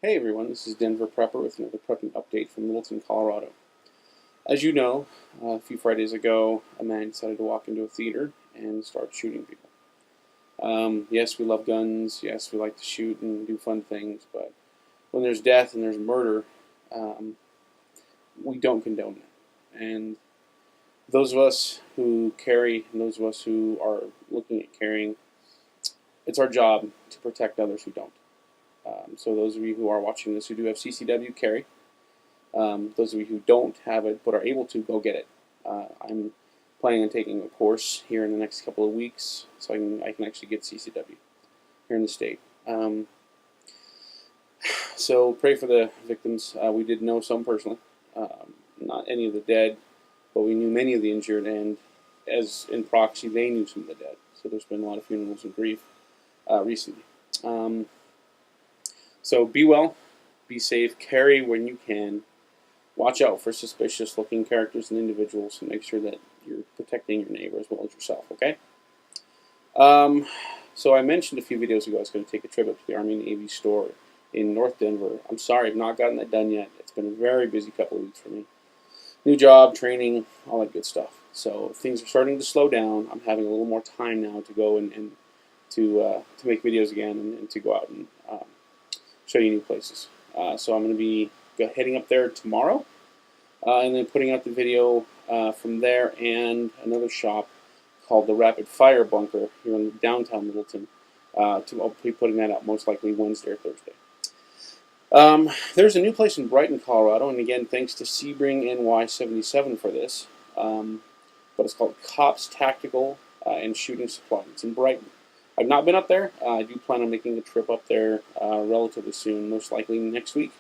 Hey everyone, this is DenverPrepper with another prepping update from Littleton, Colorado. As you know, a few Fridays ago, a man decided to walk into a theater and start shooting people. Yes, we love guns. Yes, we like to shoot and do fun things, but when there's death and there's murder, um, we don't condone it. And those of us who carry and those of us who are looking at carrying, it's our job to protect others who don't. So those of you who are watching this who do have CCW, carry. Those of you who don't have it but are able to, go get it. I'm planning on taking a course here in the next couple of weeks so I can actually get CCW here in the state. So pray for the victims. We did know some personally, not any of the dead, but we knew many of the injured, and as in proxy, they knew some of the dead. So there's been a lot of funerals and grief recently. So be well, be safe, carry when you can. Watch out for suspicious-looking characters and individuals, and make sure that you're protecting your neighbor as well as yourself, okay? So I mentioned a few videos ago I was going to take a trip up to the Army and Navy store in North Denver. I'm sorry, I've not gotten that done yet. It's been a very busy couple of weeks for me. New job, training, all that good stuff. So things are starting to slow down. I'm having a little more time now to go and to make videos again and to go out and show you new places. So I'm going to be heading up there tomorrow, and then putting out the video from there and another shop called the Rapid Fire Bunker here in downtown Littleton. I'll be putting that out most likely Wednesday or Thursday. There's a new place in Brighton, Colorado, and again, thanks to Sebring NY77 for this. But it's called Cops Tactical and Shooting Supply. It's in Brighton. I've not been up there. I do plan on making a trip up there relatively soon, most likely next week.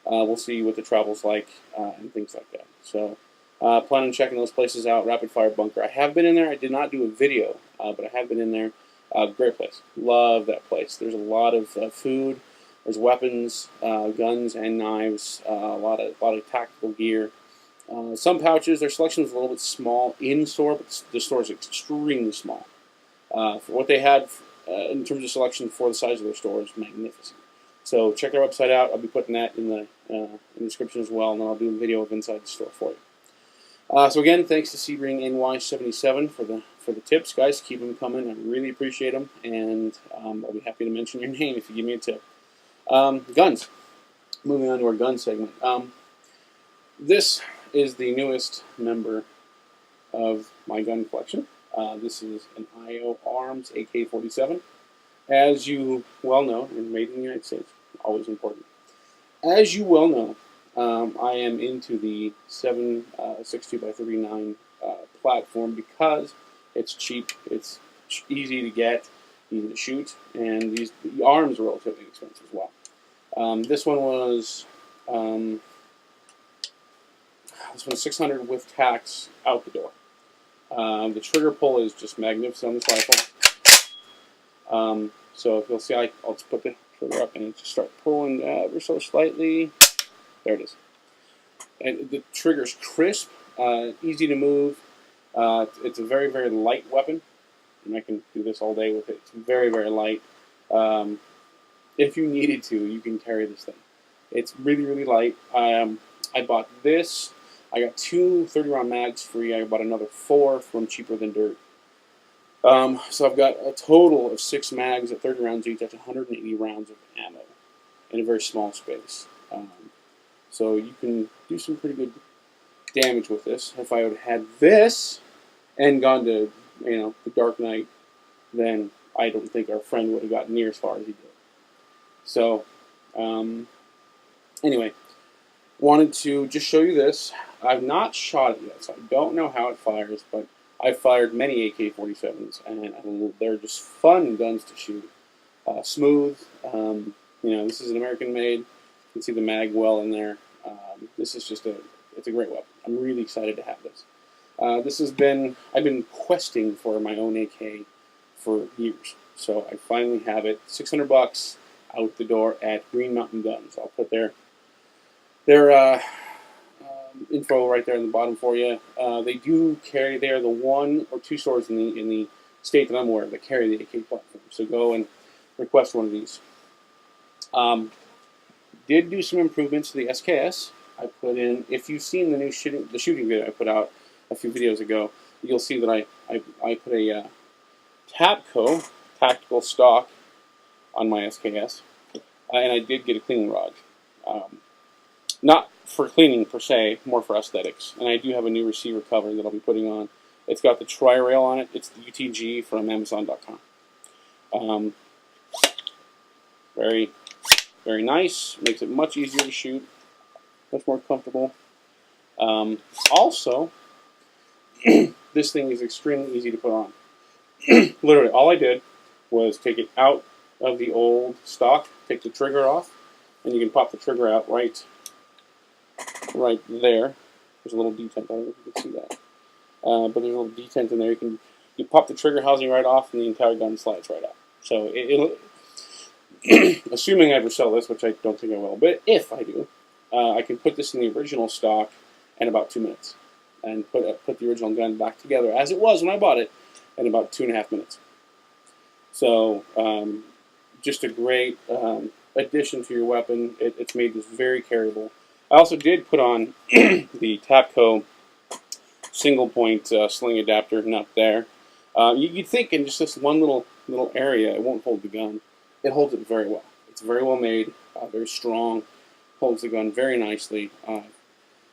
We'll see what the travel's like and things like that. So plan on checking those places out. Rapid Fire Bunker. I have been in there. I did not do a video, but I have been in there. Great place. Love that place. There's a lot of food. There's weapons, guns, and knives. A lot of tactical gear. Some pouches. Their selection is a little bit small in store, but the store is extremely small. For what they had in terms of selection for the size of their store is magnificent. So check their website out. I'll be putting that in the description as well, and then I'll do a video of inside the store for you. So again, thanks to Sebring NY77 for the tips, guys. Keep them coming. I really appreciate them, and I'll be happy to mention your name if you give me a tip. Guns. Moving on to our gun segment. This is the newest member of my gun collection. This is an IO Arms AK-47. As you well know, and made in the United States, always important. As you well know, I am into the 7.62x39 platform because it's cheap, it's easy to get, easy to shoot, and the arms are relatively expensive as well. This one was $600 with tax out the door. The trigger pull is just magnificent on this rifle. So if you'll see, I'll just put the trigger up and just start pulling ever so slightly. There it is. And the trigger's crisp, easy to move. It's a very, very light weapon, and I can do this all day with it. It's very, very light. If you needed to, you can carry this thing. It's really, really light. I bought this. I got 2 30-round mags free. I bought another 4 from Cheaper Than Dirt. So I've got a total of 6 mags at 30 rounds each. That's 180 rounds of ammo in a very small space. So you can do some pretty good damage with this. If I would have had this and gone to, the Dark Knight, then I don't think our friend would have gotten near as far as he did. So, anyway, wanted to just show you this. I've not shot it yet, so I don't know how it fires, but I've fired many AK-47s, and they're just fun guns to shoot. Smooth. This is an American-made. You can see the mag well in there. This is it's a great weapon. I'm really excited to have this. I've been questing for my own AK for years, so I finally have it. $600 out the door at Green Mountain Guns. I'll put their info right there in the bottom for you. They do carry. They are the 1 or 2 stores in the state that I'm aware of that carry the AK platform. So go and request one of these. did do some improvements to the SKS. I put in, if you've seen the new shooting video I put out a few videos ago, you'll see that I put a Tapco tactical stock on my SKS, and I did get a cleaning rod. Not for cleaning per se, more for aesthetics. And I do have a new receiver cover that I'll be putting on. It's got the tri-rail on it. It's the UTG from Amazon.com. Very, very nice. Makes it much easier to shoot. Much more comfortable. Also, this thing is extremely easy to put on. Literally, all I did was take it out of the old stock, take the trigger off, and you can pop the trigger out right there. There's a little detent. I don't know if you can see that, but there's a little detent in there. You pop the trigger housing right off, and the entire gun slides right out. So assuming I ever sell this, which I don't think I will, but if I do, I can put this in the original stock in about 2 minutes, and put the original gun back together as it was when I bought it in about 2.5 minutes. So just a great addition to your weapon. It's made this very carryable. I also did put on the Tapco single point sling adapter nut there. You'd think in just this one little area it won't hold the gun. It holds it very well. It's very well made, very strong, holds the gun very nicely. Done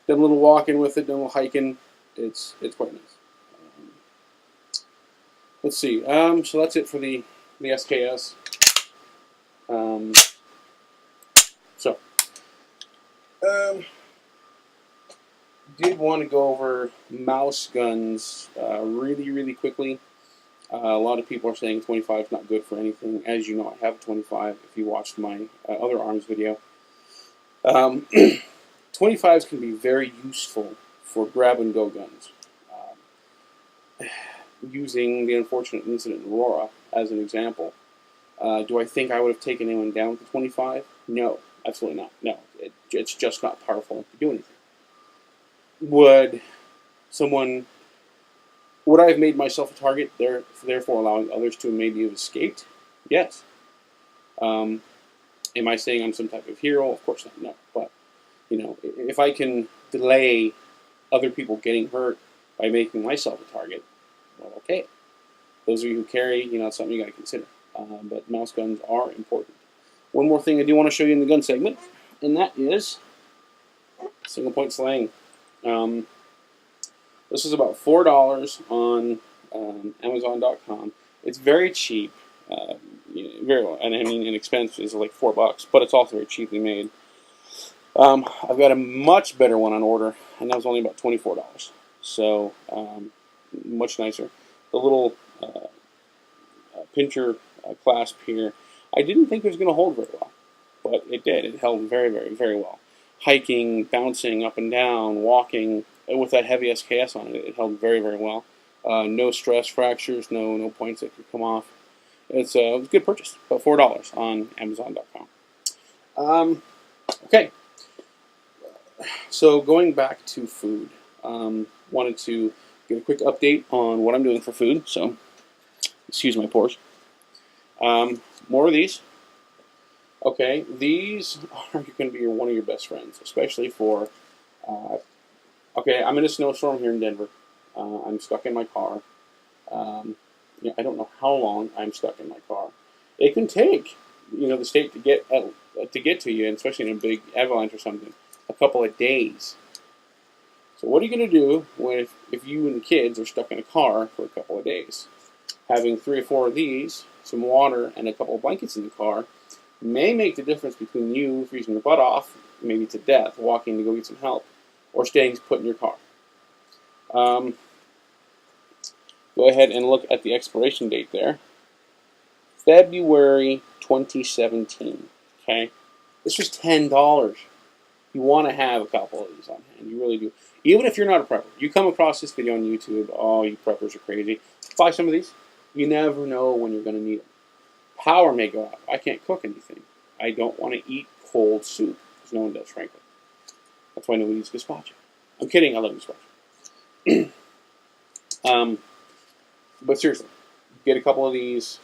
a little walking with it, done a little hiking. It's quite nice. Let's see. So that's it for the SKS. Did want to go over mouse guns really quickly. A lot of people are saying 25 is not good for anything. As you know, I have a 25 if you watched my other arms video. 25s can be very useful for grab-and-go guns. Using the unfortunate incident in Aurora as an example, do I think I would have taken anyone down with the 25? No, absolutely not. No, it's just not powerful enough to do anything. Would I have made myself a target, therefore allowing others to maybe have escaped? Yes. Am I saying I'm some type of hero? Of course not. No. But, you know, if I can delay other people getting hurt by making myself a target, well, okay. Those of you who carry, you know, it's something you got to consider. But mouse guns are important. One more thing I do want to show you in the gun segment, and that is single point sling. This is about $4 on Amazon.com. It's very cheap, very well, and I mean inexpensive is like $4, but it's also very cheaply made. I've got a much better one on order, and that was only about $24. So much nicer. The little pincher clasp here, I didn't think it was going to hold very well, but it did. It held very well. Hiking, bouncing up and down, walking, and with that heavy SKS on it, it held very well. No stress fractures, no points that could come off. It was a good purchase, about $4 on Amazon.com. Okay, so going back to food, wanted to get a quick update on what I'm doing for food. So, excuse my pores. More of these. Okay, these are going to be one of your best friends, especially for. Okay, I'm in a snowstorm here in Denver. I'm stuck in my car. Yeah, I don't know how long I'm stuck in my car. It can take, you know, the state to get to you, and especially in a big avalanche or something, a couple of days. So what are you going to do if you and the kids are stuck in a car for a couple of days? Having 3 or 4 of these, some water, and a couple of blankets in the car may make the difference between you freezing your butt off, maybe to death, walking to go get some help, or staying put in your car. Go ahead and look at the expiration date there. February 2017. Okay, this was $10. You want to have a couple of these on hand. You really do. Even if you're not a prepper, you come across this video on YouTube. Oh, you preppers are crazy. Buy some of these. You never know when you're going to need them. Power may go out. I can't cook anything. I don't want to eat cold soup, because no one does, frankly. That's why nobody eats gazpacho. I'm kidding, I love gazpacho. But seriously, get a couple of these.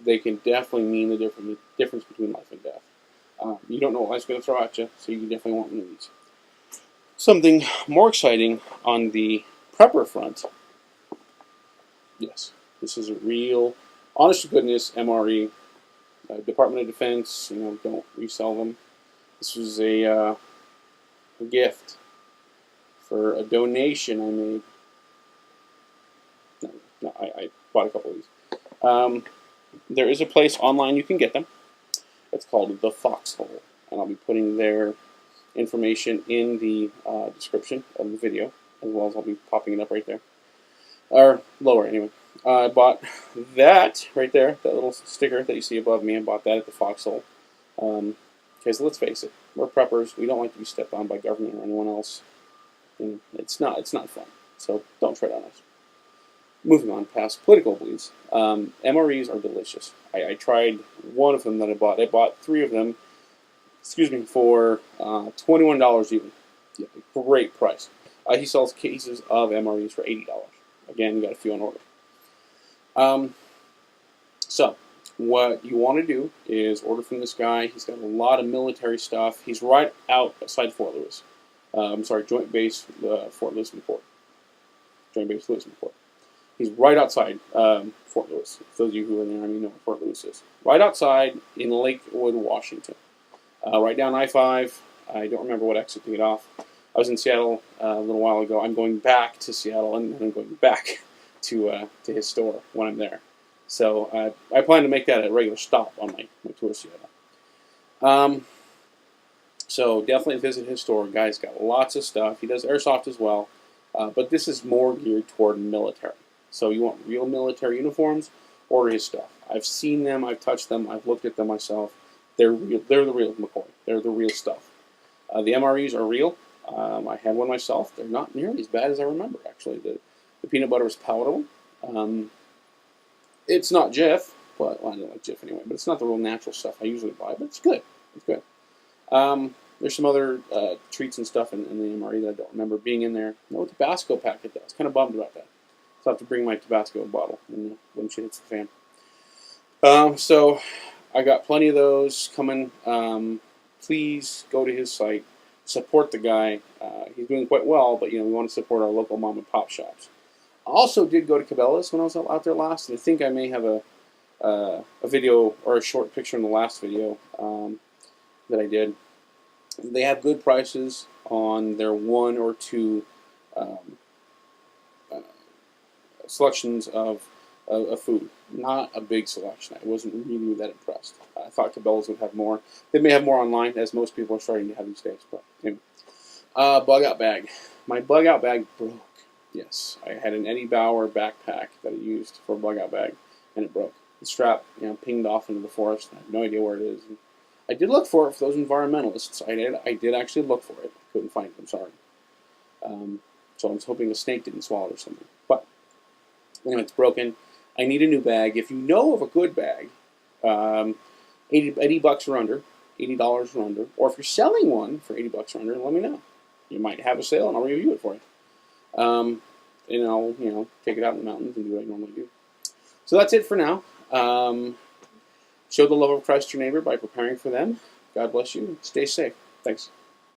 They can definitely mean the difference between life and death. You don't know what life's going to throw at you, so you definitely want one of these. Something more exciting on the prepper front. Yes, this is a real, honest to goodness MRE. Department of Defense, don't resell them. This was a gift for a donation I made. No, I bought a couple of these. There is a place online you can get them. It's called The Foxhole, and I'll be putting their information in the description of the video, as well as I'll be popping it up right there. Or lower, anyway. I bought that right there, that little sticker that you see above me. I bought that at the Foxhole. Because let's face it, we're preppers. We don't like to be stepped on by government or anyone else. And it's not fun. So don't tread on us. Moving on past political bleeds. MREs are delicious. I tried one of them that I bought. I bought 3 of them, for $21 even. Yeah, great price. He sells cases of MREs for $80. Again, you got a few on order. So, what you want to do is order from this guy. He's got a lot of military stuff. He's right outside Fort Lewis. Joint Base Fort Lewis McCord. Joint Base Lewis McCord. He's right outside Fort Lewis. For those of you who are in the Army know where Fort Lewis is. Right outside in Lakewood, Washington. Right down I-5. I don't remember what exit to get off. I was in Seattle a little while ago. I'm going back to Seattle, and then I'm going back to his store when I'm there. So I plan to make that a regular stop on my tour to Seattle. So definitely visit his store. Guy's got lots of stuff. He does airsoft as well, but this is more geared toward military. So you want real military uniforms, order his stuff. I've seen them, I've touched them, I've looked at them myself. They're real. They're the real McCoy. They're the real stuff. The MREs are real. I had one myself. They're not nearly as bad as I remember, actually. The peanut butter is palatable. It's not Jif, well, I don't like Jif anyway, but it's not the real natural stuff I usually buy, but it's good. It's good. There's some other treats and stuff in the MRE that I don't remember being in there. No Tabasco packet, though. I was kind of bummed about that. So I have to bring my Tabasco bottle when shit hits the fan. So I got plenty of those coming. Please go to his site. Support the guy. He's doing quite well, but we want to support our local mom and pop shops. I also did go to Cabela's when I was out there last, and I think I may have a video or a short picture in the last video that I did. They have good prices on their 1 or 2 selections of food. Not a big selection. I wasn't really that impressed. I thought Cabela's would have more. They may have more online, as most people are starting to have these days. But anyway. Bug out bag. My bug out bag broke. Yes, I had an Eddie Bauer backpack that I used for a bug out bag, and it broke. The strap, pinged off into the forest. I have no idea where it is. And I did look for it for those environmentalists. I did actually look for it. I couldn't find it. I'm sorry. So I was hoping a snake didn't swallow it or something. But anyway, it's broken. I need a new bag. If you know of a good bag, $80 or under, $80 or under, or if you're selling one for $80 or under, let me know. You might have a sale, and I'll review it for you. And I'll, take it out in the mountains and do what I normally do. So that's it for now. Show the love of Christ to your neighbor by preparing for them. God bless you. Stay safe. Thanks.